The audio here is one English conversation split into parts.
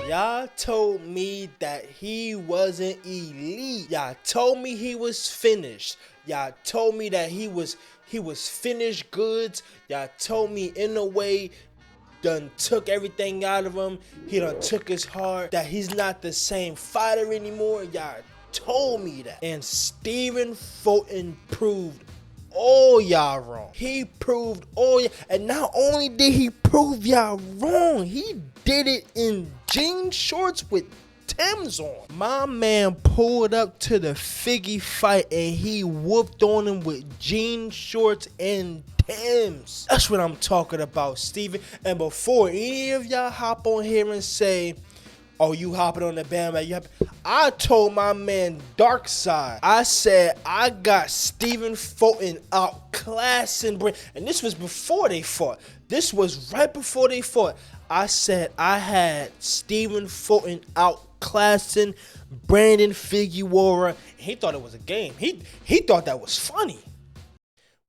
Y'all told me that he wasn't elite. Y'all told me he was finished. Y'all told me that he was finished goods. Y'all told me in a way done took everything out of him. He done took his heart. That he's not the same fighter anymore. Y'all told me that. And Stephen Fulton proved all y'all wrong. He proved all y'all. And not only did he prove y'all wrong, he did it in jean shorts with Tim's on. My man pulled up to the Figgy fight and he whooped on him with jean shorts and Tim's. That's what I'm talking about, Steven. And before any of y'all hop on here and say, oh, you hopping on the bandwagon, I told my man Darkside, I said I got Stephen Fulton outclassing Brandon. And this was before they fought. This was right before they fought. I said I had Stephen Fulton outclassing Brandon Figueroa. He thought it was a game. He thought that was funny.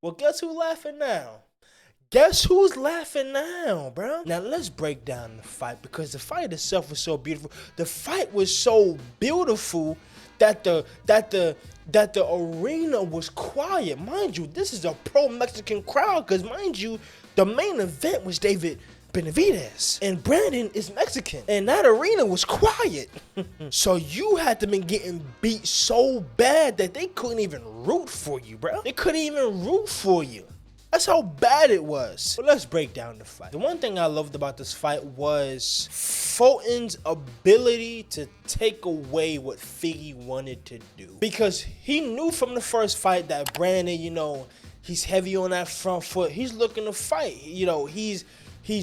Well, guess who's laughing now? Guess who's laughing now, bro? Now let's break down the fight, because the fight itself was so beautiful. The fight was so beautiful that the arena was quiet. Mind you, this is a pro-Mexican crowd, because mind you, the main event was David Benavidez, and Brandon is Mexican, and that arena was quiet. So you had to been getting beat so bad that they couldn't even root for you, bro. They couldn't even root for you. That's how bad it was. But let's break down the fight. The one thing I loved about this fight was Fulton's ability to take away what Figgy wanted to do. Because he knew from the first fight that Brandon, you know, he's heavy on that front foot. He's looking to fight. You know, he's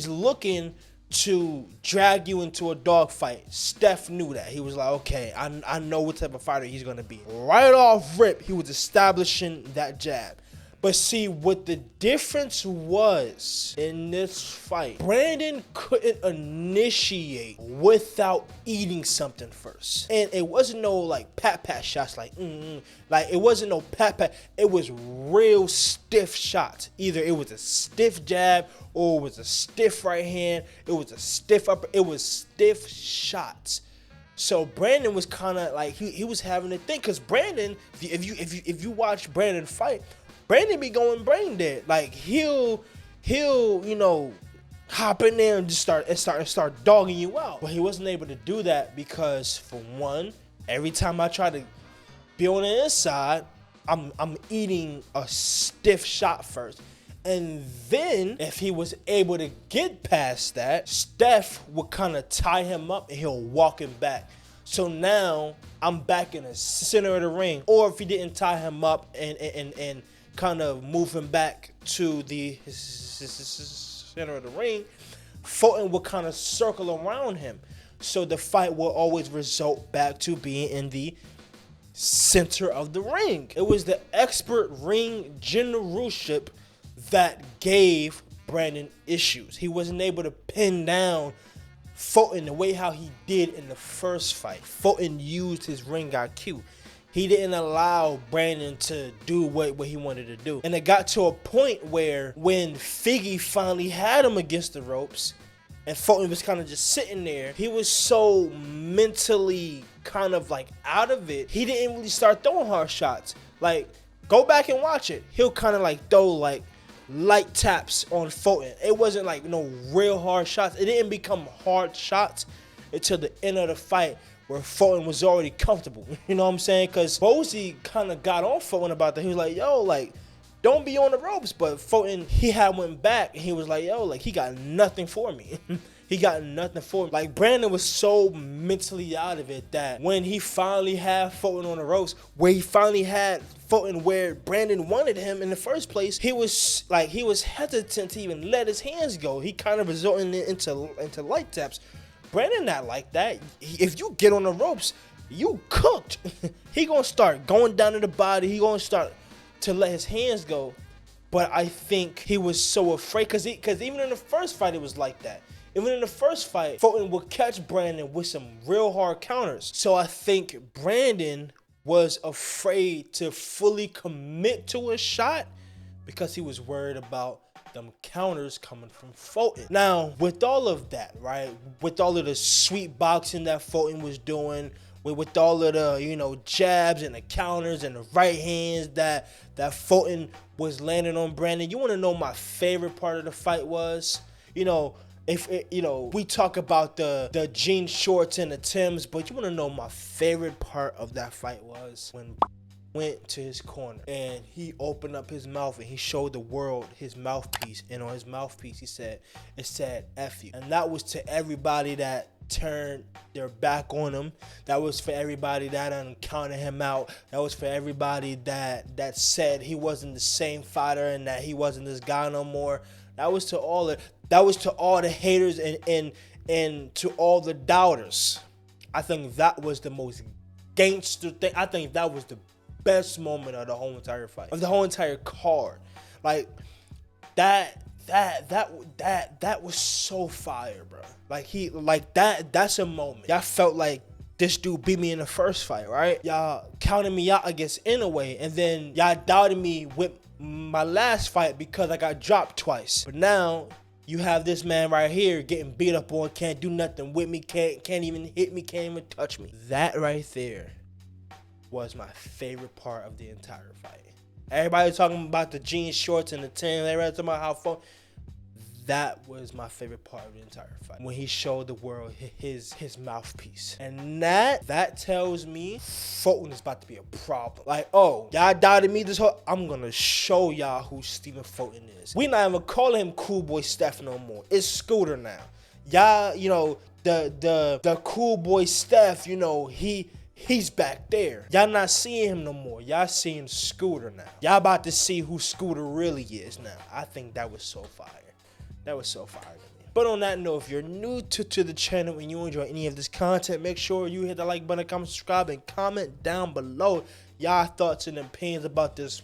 looking to drag you into a dogfight. Steph knew that. He was like, okay, I know what type of fighter he's going to be. Right off rip, he was establishing that jab. But see, what the difference was in this fight, Brandon couldn't initiate without eating something first. And it wasn't no like pat shots, like like it wasn't no pat. It was real stiff shots. Either it was a stiff jab or it was a stiff right hand. It was a stiff upper. It was stiff shots. So Brandon was kind of like he was having to think, because Brandon, if you watch Brandon fight, Brandon be going brain dead. Like he'll you know, hop in there and just start dogging you out. But he wasn't able to do that because, for one, every time I try to be on the inside, I'm eating a stiff shot first. And then if he was able to get past that, Steph would kind of tie him up and he'll walk him back. So now I'm back in the center of the ring. Or if he didn't tie him up and kind of move him back to the center of the ring, Fulton would kind of circle around him. So the fight will always result back to being in the center of the ring. It was the expert ring generalship that gave Brandon issues. He wasn't able to pin down Fulton the way how he did in the first fight. Fulton used his ring IQ. He didn't allow Brandon to do what he wanted to do. And it got to a point where when Figgy finally had him against the ropes and Fulton was kind of just sitting there, he was so mentally kind of like out of it, he didn't really start throwing hard shots. Like, go back and watch it. He'll kind of like throw like light taps on Fulton. It wasn't like no real hard shots. It didn't become hard shots until the end of the fight, where Fulton was already comfortable. You know what I'm saying? Because Bozy kind of got on Fulton about that. He was like, yo, like, don't be on the ropes. But Fulton, he had went back and he was like, yo, like, he got nothing for me. He got nothing for me. Like, Brandon was so mentally out of it that when he finally had Fulton on the ropes, where he finally had Fulton where Brandon wanted him in the first place, he was hesitant to even let his hands go. He kind of resorted into light taps. Brandon not like that. If you get on the ropes, you cooked. He gonna start going down to the body. He gonna start to let his hands go. But I think he was so afraid, because even in the first fight it was like that. Even in the first fight, Fulton would catch Brandon with some real hard counters. So I think Brandon was afraid to fully commit to a shot because he was worried about them counters coming from Fulton. Now, with all of that, right, with all of the sweet boxing that Fulton was doing, with all of the, jabs and the counters and the right hands that Fulton was landing on Brandon, you want to know my favorite part of the fight was? If we talk about the jean shorts and the Timbs, but you want to know my favorite part of that fight was when went to his corner and he opened up his mouth and he showed the world his mouthpiece, and on his mouthpiece it said F you. And that was to everybody that turned their back on him. That was for everybody that counted him out. That was for everybody that said he wasn't the same fighter and that he wasn't this guy no more. That was to all the haters and to all the doubters. I think that was the most gangster thing. I think that was the best moment of the whole entire fight, of the whole entire card. Like that was so fire, bro. That's a moment. Y'all felt like this dude beat me in the first fight, right? Y'all counted me out against Inoue, and then y'all doubted me with my last fight because I got dropped twice. But now you have this man right here getting beat up on, can't do nothing with me, can't even hit me, can't even touch me. That right there was my favorite part of the entire fight. Everybody talking about the jean shorts and the tan. Everybody talking about how fun. That was my favorite part of the entire fight, when he showed the world his mouthpiece. And that tells me Fulton is about to be a problem. Like, oh, y'all doubted me this whole. I'm gonna show y'all who Stephen Fulton is. We not even calling him Cool Boy Steph no more. It's Scooter now. Y'all, the Cool Boy Steph, he's back there. Y'all not seeing him no more. Y'all seeing Scooter now. Y'all about to see who Scooter really is now. I think that was so fire. That was so fire to me. But on that note, if you're new to the channel and you enjoy any of this content, make sure you hit the like button, comment, subscribe, and comment down below y'all thoughts and opinions about this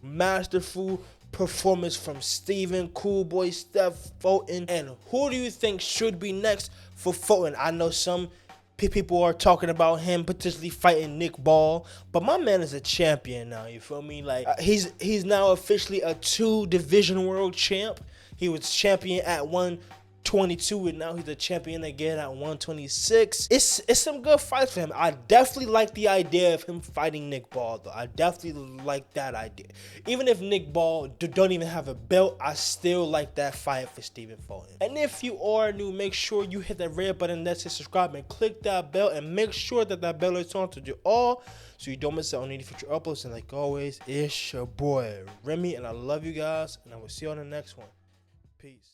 masterful performance from Stephen Cool Boy Steph Fulton. And who do you think should be next for Fulton? I know some people are talking about him potentially fighting Nick Ball, but my man is a champion now, you feel me? Like, he's now officially a 2-division world champ. He was champion at 122, and now he's a champion again at 126. It's some good fights for him. I definitely like the idea of him fighting Nick Ball, though. I definitely like that idea. Even if Nick Ball don't even have a belt, I still like that fight for Stephen Fulton. And if you are new, make sure you hit that red button that says subscribe and click that bell, and make sure that bell is on to do all, so you don't miss out on any future uploads. And like always, it's your boy Remy, and I love you guys, and I will see you on the next one. Peace.